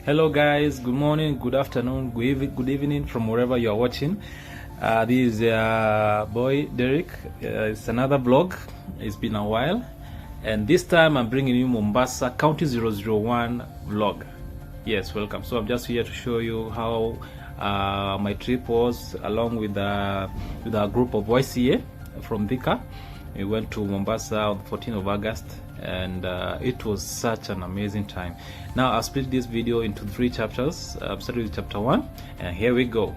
Hello guys, good morning, good afternoon, good evening from wherever you are watching. This is boy Derek. It's another vlog. It's been a while, and this time I'm bringing you Mombasa County 001 vlog. Yes, welcome. So I'm just here to show you how my trip was, along with a group of YCA from Thika. We went to Mombasa on the 14th of August, and it was such an amazing time. Now I'll split this video into 3 chapters. I'm starting with chapter 1, and here we go.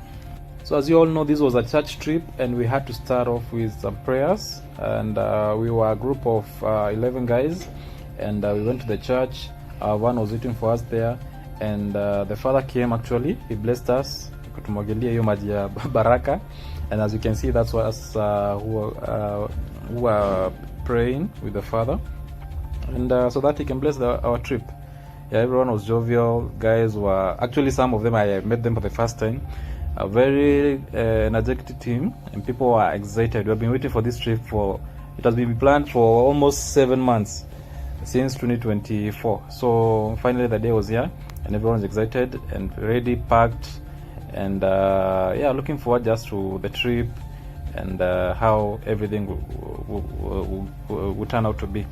So as you all know, this was a church trip, and we had to start off with some prayers. And we were a group of 11 guys, and we went to the church. One was waiting for us there, and the father came. Actually, he blessed us, kutumwagilia hiyo maji ya baraka. And as you can see, that's us who were praying with the father, and so that he can bless our trip. Yeah, everyone was jovial. Guys were actually, some of them I met them for the first time. A very energetic team, and people were excited. We have been waiting for this trip it has been planned for almost 7 months, since 2024. So finally the day was here, and everyone was excited and ready, packed, and yeah, looking forward just to the trip and how everything will turn out to be.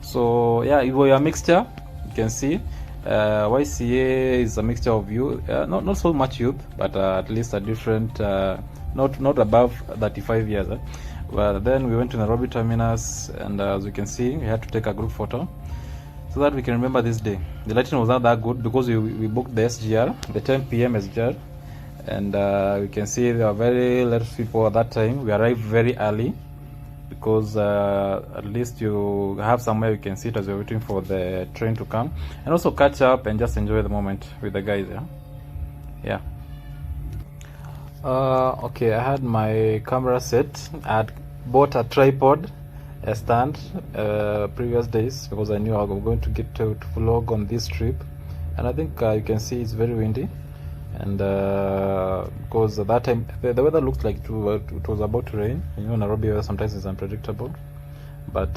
So yeah, it was a mixture. You can see YCA is a mixture of youth, not so much youth, but at least a different, not above 35 years. Well, then we went to Nairobi terminus, and as you can see, we had to take a group photo so that we can remember this day. The lighting was not that good because we booked the SGR, the 10 p.m. SGR, and we can see there were very little people at that time. We arrived very early because at least you have somewhere you can sit as you're waiting for the train to come, and also catch up and just enjoy the moment with the guys. Yeah. Okay, I had my camera set. I had bought a tripod, a stand, previous days, because I knew I was going to get to vlog on this trip. And I think you can see it's very windy, and because at that time the weather looked like it was about to rain. You know, Nairobi weather sometimes is unpredictable, but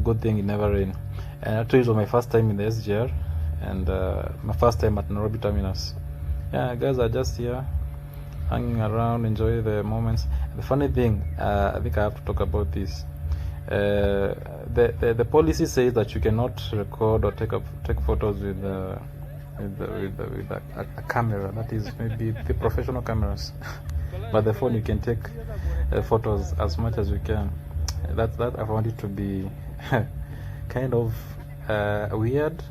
good thing it never rained. And actually it was my first time in the SGR, and my first time at Nairobi terminus. Yeah, guys are just here hanging around, enjoy the moments. The funny thing, I think I have to talk about this. The policy says that you cannot record or take photos with a camera, that is maybe the professional cameras. But the phone, you can take photos as much as you can. That I found it to be kind of weird,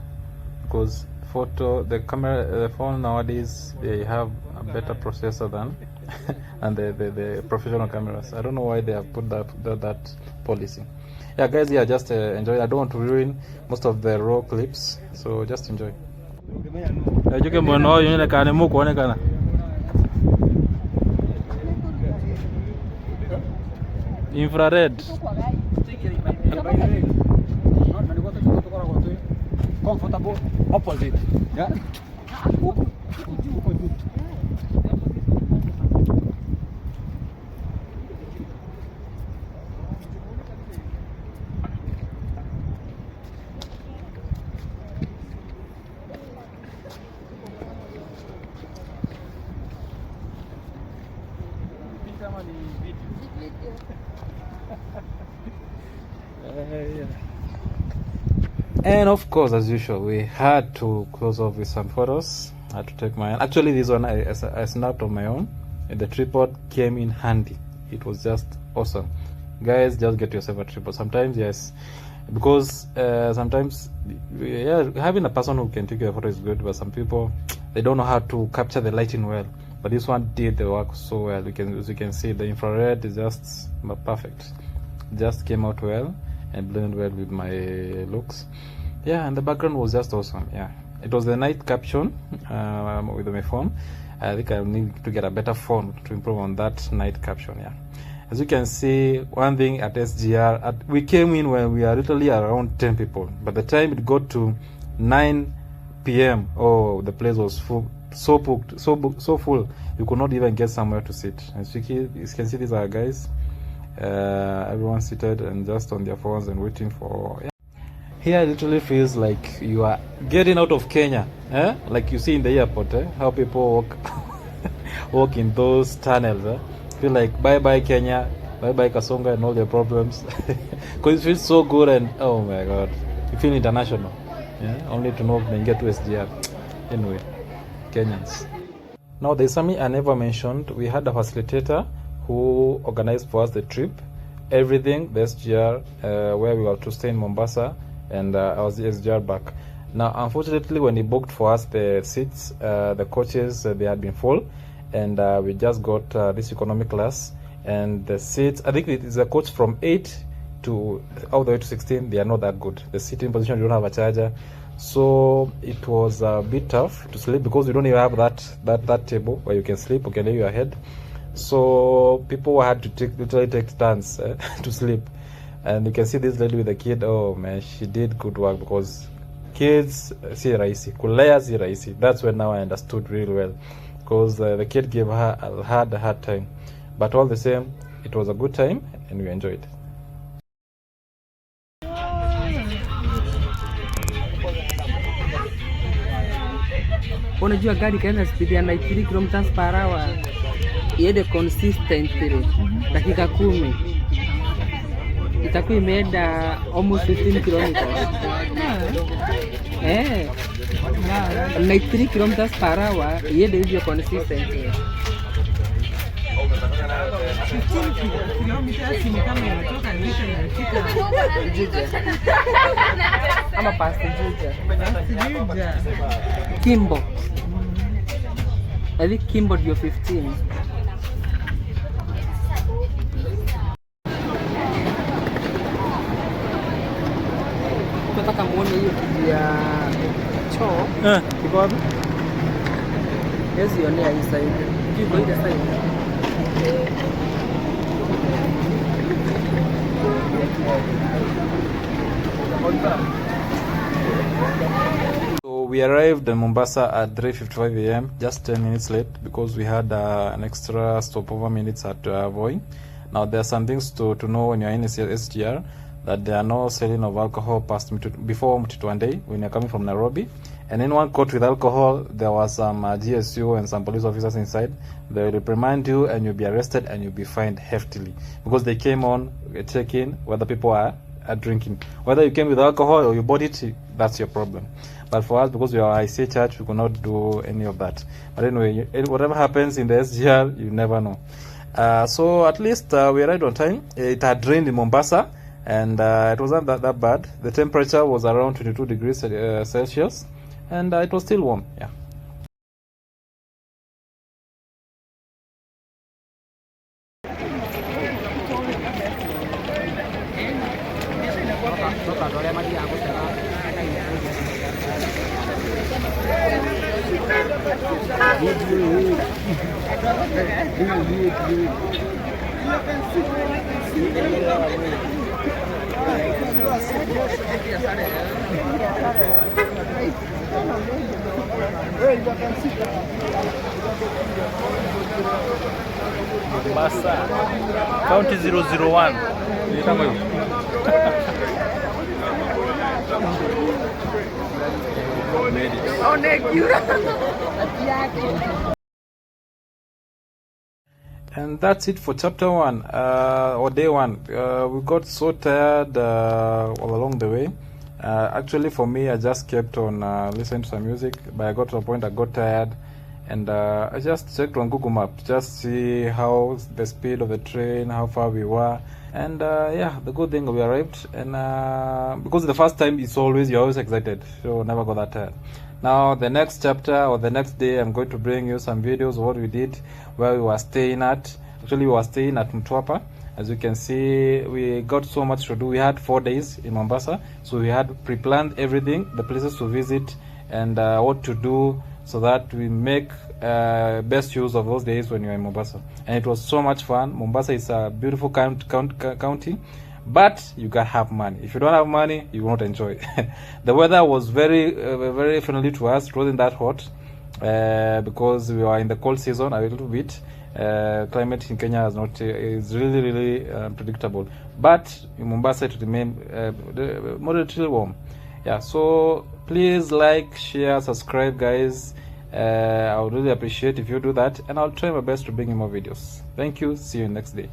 because the phone nowadays, they have a better processor than and the professional cameras. I don't know why they have put that policy. Yeah, guys, yeah, just enjoy. I don't want to ruin most of the raw clips, so just enjoy. Infrared. Comfortable opposite. Yeah. And of course, as usual, we had to close off with some photos. I had to take my own. Actually, this one I snapped on my own, and the tripod came in handy. It was just awesome. Guys, just get yourself a tripod. Sometimes, yes, because sometimes, yeah, having a person who can take your photo is good, but some people, they don't know how to capture the lighting well. But this one did the work so well. As you can see, the infrared is just perfect. Just came out well and blended well with my looks. Yeah, and the background was just awesome. Yeah, it was the night caption with my phone. I think I need to get a better phone to improve on that night caption. Yeah, as you can see, one thing at SGR, we came in when we are literally around 10 people. By the time it got to 9 p.m, oh, the place was full, so full, you could not even get somewhere to sit. As you can see, these are guys. Everyone seated and just on their phones and waiting for. Yeah. Here it literally feels like you are getting out of Kenya, like you see in the airport, how people walk walk in those tunnels. Feel like bye bye Kenya, bye bye Kasonga and all their problems, because it feels so good. And oh my god, you feel international, only to know they get to SGR. Anyway, Kenyans. Now there's something I never mentioned. We had a facilitator who organized for us the trip, everything, the SGR, where we were to stay in Mombasa, and I was the SGR back. Now unfortunately, when he booked for us the seats, the coaches, they had been full, and we just got this economy class, and the seats, I think it is a coach from 8 to all the way to 16, they are not that good. The seating position, you don't have a charger, so it was a bit tough to sleep because we don't even have that table where you can sleep, you can lay your head. So people had to literally take turns to sleep. And you can see this lady with the kid. Oh man, she did good work, because kids si rahisi, kulea si rahisi. That's when now I understood really well, because the kid gave her a hard time, but all the same it was a good time and we enjoyed. Unajua gari kaenda speed ya 93 km per hour, iende consistently dakika 10, itakuwa imeenda almost 15 kilometers. 93 km per hour, iende hivyo consistently. 15 kilometers ni kama inatoka Juja. Ama past Juja. Juja. Kimbo. I think Kimbo ndio 15. Nataka muone hiyo ya choo. Iko wapi? Hizi yonea hii side. Kiko ile side. So we arrived in Mombasa at 3:55 a.m. just 10 minutes late because we had an extra stopover minutes at Voi. Now there are some things to know when you're in SGR, that there are no selling of alcohol before Mtituandei when you're coming from Nairobi. And anyone caught with alcohol, there was some GSU and some police officers inside. They will reprimand you and you'll be arrested and you'll be fined heftily, because they came on checking whether people are drinking. Whether you came with alcohol or you bought it, that's your problem. But for us, because we are ICA church, we could not do any of that. But anyway, whatever happens in the SGR, you never know. So at least we arrived on time. It had rained in Mombasa, and it wasn't that bad. The temperature was around 22 degrees Celsius, and it was still warm. Yeah. Mombasa, County 001. And that's it for chapter 1, or day 1. We got so tired all along the way. Actually, for me, I just kept on listening to some music, but I got to a point I got tired, and I just checked on Google Maps, just see how the speed of the train, how far we were, and yeah, the good thing, we arrived, and because the first time you're always excited, so never got that tired. Now the next chapter or the next day, I'm going to bring you some videos of what we did, where we were staying at. Actually, we were staying at Mtwapa. As you can see, we got so much to do. We had 4 days in Mombasa, so we had pre-planned everything, the places to visit and what to do, so that we make best use of those days when you're in Mombasa. And it was so much fun. Mombasa is a beautiful county, but you gotta have money. If you don't have money, you won't enjoy. The weather was very very friendly to us. It wasn't that hot because we were in the cold season a little bit. Climate in Kenya is really unpredictable, but in Mombasa it remain moderately warm. Yeah, so please like, share, subscribe, guys. I would really appreciate if you do that, and I'll try my best to bring you more videos. Thank you. See you next day.